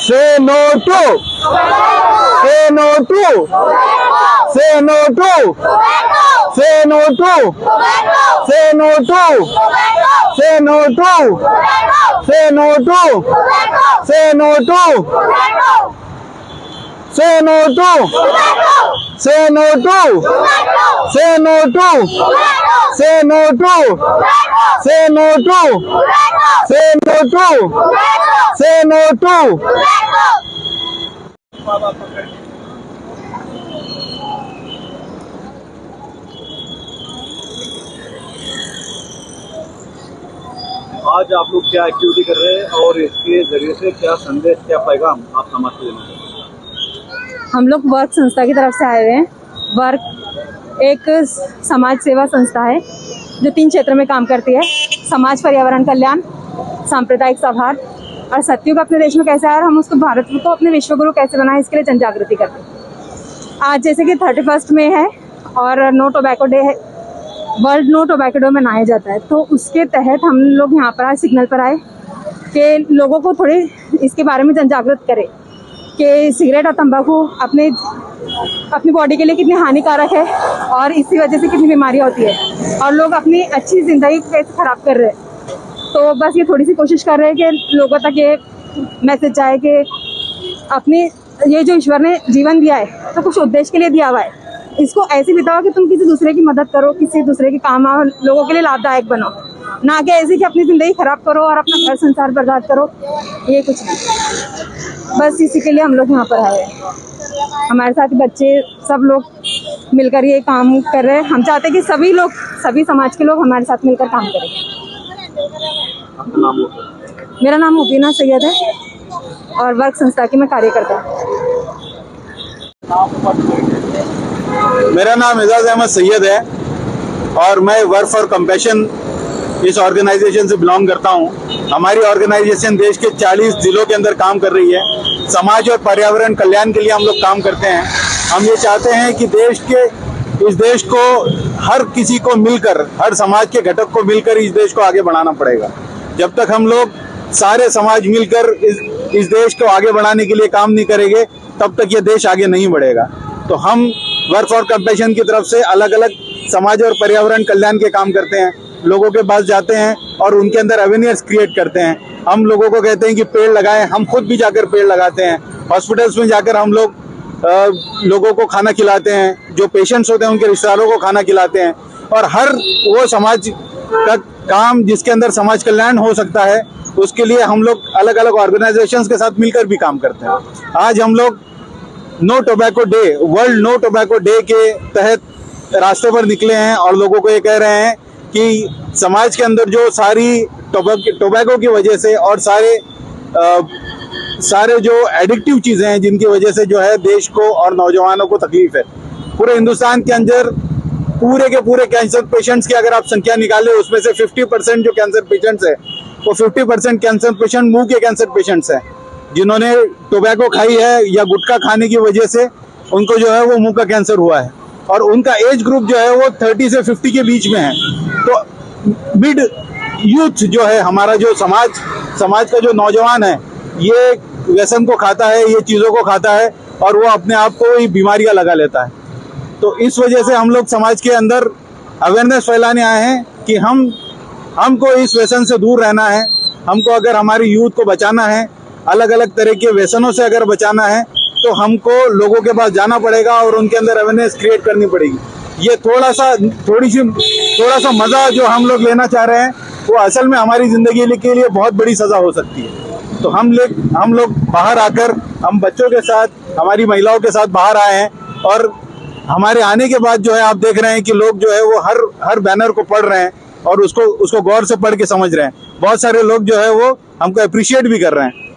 Say no to. Say no to. Say no to. Say no to. Say no to. Say no to. Say no to. Say no to. Say no to. Say no to. Say no to. Say no to. Say no to. Say no to. Say no to. आज आप लोग क्या activity कर रहे हैं और इसके जरिए से क्या संदेश, क्या पैगाम आप समाज को देना चाहते हैं? हम लोग वर्क संस्था की तरफ से आए हुए हैं। वर्क एक समाज सेवा संस्था है जो 3 क्षेत्र में काम करती है: समाज, पर्यावरण कल्याण, सांप्रदायिक सौहार्द और सतयुग अपने देश में कैसे आया और हम उसको भारत को अपने विश्वगुरु कैसे बनाए, इसके लिए जन जागृति करते हैं। आज जैसे कि 31 मई है और नो टोबैको डे है, वर्ल्ड नो टोबैको डे मनाया जाता है, तो उसके तहत हम लोग यहाँ पर आए, सिग्नल पर आए कि लोगों को थोड़े इसके बारे में जन जागृत करें कि सिगरेट और तंबाकू अपनी बॉडी के लिए कितनी हानिकारक है और इसी वजह से कितनी बीमारियां होती है और लोग अपनी अच्छी ज़िंदगी कैसे ख़राब कर रहे हैं। तो बस ये थोड़ी सी कोशिश कर रहे हैं कि लोगों तक ये मैसेज जाए कि अपनी ये जो ईश्वर ने जीवन दिया है तो कुछ उद्देश्य के लिए दिया हुआ है, इसको ऐसे बिताओ कि तुम किसी दूसरे की मदद करो, किसी दूसरे के काम आओ, लोगों के लिए लाभदायक बनो, ना कि ऐसे कि अपनी ज़िंदगी ख़राब करो और अपना घर संसार बर्बाद करो। ये कुछ नहीं, बस इसी के लिए हम लोग यहाँ पर आए हैं। हमारे साथ बच्चे सब लोग मिलकर ये काम कर रहे हैं। हम चाहते हैं कि सभी लोग, सभी समाज के लोग हमारे साथ मिलकर काम करें। आपका नाम होता है? मेरा नाम मुबीना सैयद है और वर्क संस्था की मैं कार्यकर्ता हूँ। मेरा नाम एजाज अहमद सैयद है और मैं वर्क फॉर कंपैशन इस ऑर्गेनाइजेशन से बिलोंग करता हूँ। हमारी ऑर्गेनाइजेशन देश के 40 जिलों के अंदर काम कर रही है। समाज और पर्यावरण कल्याण के लिए हम लोग काम करते हैं। हम ये चाहते हैं कि इस देश को हर किसी को मिलकर, हर समाज के घटक को मिलकर इस देश को आगे बढ़ाना पड़ेगा। जब तक हम लोग सारे समाज मिलकर इस देश को आगे बढ़ाने के लिए काम नहीं करेंगे तब तक ये देश आगे नहीं बढ़ेगा। तो हम वर्क फॉर कंपैशन की तरफ से अलग अलग समाज और पर्यावरण कल्याण के काम करते हैं, लोगों के पास जाते हैं और उनके अंदर अवेयरनेस क्रिएट करते हैं। हम लोगों को कहते हैं कि पेड़ लगाएं, हम खुद भी जाकर पेड़ लगाते हैं। हॉस्पिटल्स में जाकर हम लोग लोगों को खाना खिलाते हैं, जो पेशेंट्स होते हैं उनके रिश्तेदारों को खाना खिलाते हैं। और हर वो समाज का काम जिसके अंदर समाज कल्याण हो सकता है उसके लिए हम लोग अलग अलग ऑर्गेनाइजेशंस के साथ मिलकर भी काम करते हैं। आज हम लोग no tobacco day, world no tobacco day के तहत रास्ते पर निकले हैं और लोगों को ये कह रहे हैं कि समाज के अंदर जो सारी टोबैको की वजह से और सारे जो एडिक्टिव चीज़ें हैं जिनकी वजह से जो है देश को और नौजवानों को तकलीफ है। पूरे हिंदुस्तान के अंदर पूरे के पूरे कैंसर पेशेंट्स की अगर आप संख्या निकालें उसमें से 50% जो कैंसर पेशेंट्स है वो 50% कैंसर पेशेंट मुंह के कैंसर पेशेंट्स हैं, जिन्होंने टोबैको खाई है या गुटखा खाने की वजह से उनको जो है वो मुंह का कैंसर हुआ है। और उनका एज ग्रुप जो है वो 30 से 50 के बीच में है। तो मिड यूथ जो है हमारा, जो समाज का जो नौजवान है, ये व्यसन को खाता है, ये चीज़ों को खाता है और वो अपने आप को ही बीमारियां लगा लेता है। तो इस वजह से हम लोग समाज के अंदर अवेयरनेस फैलाने आए हैं कि हमको इस व्यसन से दूर रहना है। हमको अगर हमारी यूथ को बचाना है, अलग अलग तरह के व्यसनों से अगर बचाना है तो हमको लोगों के पास जाना पड़ेगा और उनके अंदर अवेयरनेस क्रिएट करनी पड़ेगी। ये थोड़ा सा मज़ा जो हम लोग लेना चाह रहे हैं वो असल में हमारी ज़िंदगी के लिए बहुत बड़ी सज़ा हो सकती है। तो हम लोग बाहर आकर, हम बच्चों के साथ, हमारी महिलाओं के साथ बाहर आए हैं और हमारे आने के बाद जो है आप देख रहे हैं कि लोग जो है वो हर बैनर को पढ़ रहे हैं और उसको गौर से पढ़ के समझ रहे हैं। बहुत सारे लोग जो है वो हमको अप्रिशिएट भी कर रहे हैं।